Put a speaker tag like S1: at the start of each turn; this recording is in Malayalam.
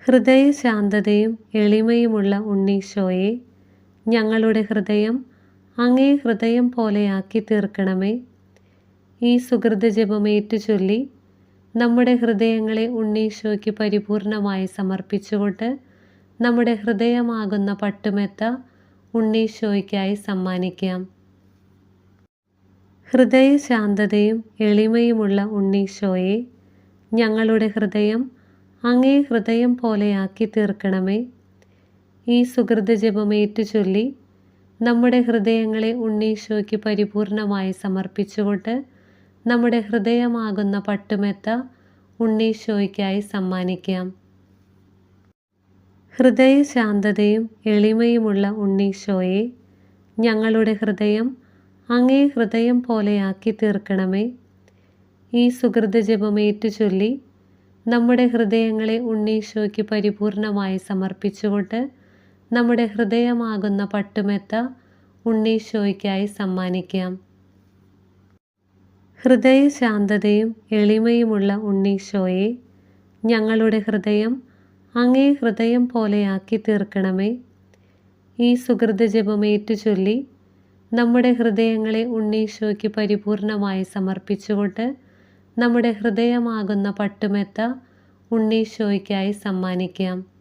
S1: ഹൃദയശാന്തതയും എളിമയുമുള്ള ഉണ്ണീശോയെ, ഞങ്ങളുടെ ഹൃദയം അങ്ങേ ഹൃദയം പോലെയാക്കി തീർക്കണമേ. ഈ സുഹൃത ജപമേറ്റു ചൊല്ലി നമ്മുടെ ഹൃദയങ്ങളെ ഉണ്ണീശോയ്ക്ക് പരിപൂർണമായി സമർപ്പിച്ചുകൊണ്ട് നമ്മുടെ ഹൃദയമാകുന്ന പട്ടുമെത്ത ഉണ്ണീശോയ്ക്കായി സമ്മാനിക്കാം. ഹൃദയശാന്തതയും എളിമയുമുള്ള ഉണ്ണീശോയെ, ഞങ്ങളുടെ ഹൃദയം അങ്ങേ ഹൃദയം പോലെയാക്കി തീർക്കണമേ. ഈ സുഹൃത ജപമേറ്റു ചൊല്ലി നമ്മുടെ ഹൃദയങ്ങളെ ഉണ്ണീശോയ്ക്ക് പരിപൂർണമായി സമർപ്പിച്ചുകൊണ്ട് നമ്മുടെ ഹൃദയമാകുന്ന പട്ടുമെത്ത ഉണ്ണീശോയ്ക്കായി സമ്മാനിക്കാം. ഹൃദയശാന്തതയും എളിമയുമുള്ള ഉണ്ണീശോയെ, ഞങ്ങളുടെ ഹൃദയം അങ്ങേ ഹൃദയം പോലെയാക്കി തീർക്കണമേ. ഈ സുഹൃത ജപമേറ്റു ചൊല്ലി നമ്മുടെ ഹൃദയങ്ങളെ ഉണ്ണീശോയ്ക്ക് പരിപൂർണമായി സമർപ്പിച്ചുകൊണ്ട് നമ്മുടെ ഹൃദയമാകുന്ന പട്ടുമെത്ത ഉണ്ണീശോയ്ക്കായി സമ്മാനിക്കാം. ഹൃദയശാന്തതയും എളിമയുമുള്ള ഉണ്ണീശോയെ, ഞങ്ങളുടെ ഹൃദയം അങ്ങേ ഹൃദയം പോലെയാക്കി തീർക്കണമേ. ഈ സുഹൃത ജപമേറ്റു ചൊല്ലി നമ്മുടെ ഹൃദയങ്ങളെ ഉണ്ണീശോയ്ക്ക് പരിപൂർണമായി സമർപ്പിച്ചുകൊണ്ട് നമ്മുടെ ഹൃദയമാകുന്ന പട്ടുമെത്ത ഉണ്ണീശോയ്ക്കായി സമ്മാനിക്കാം.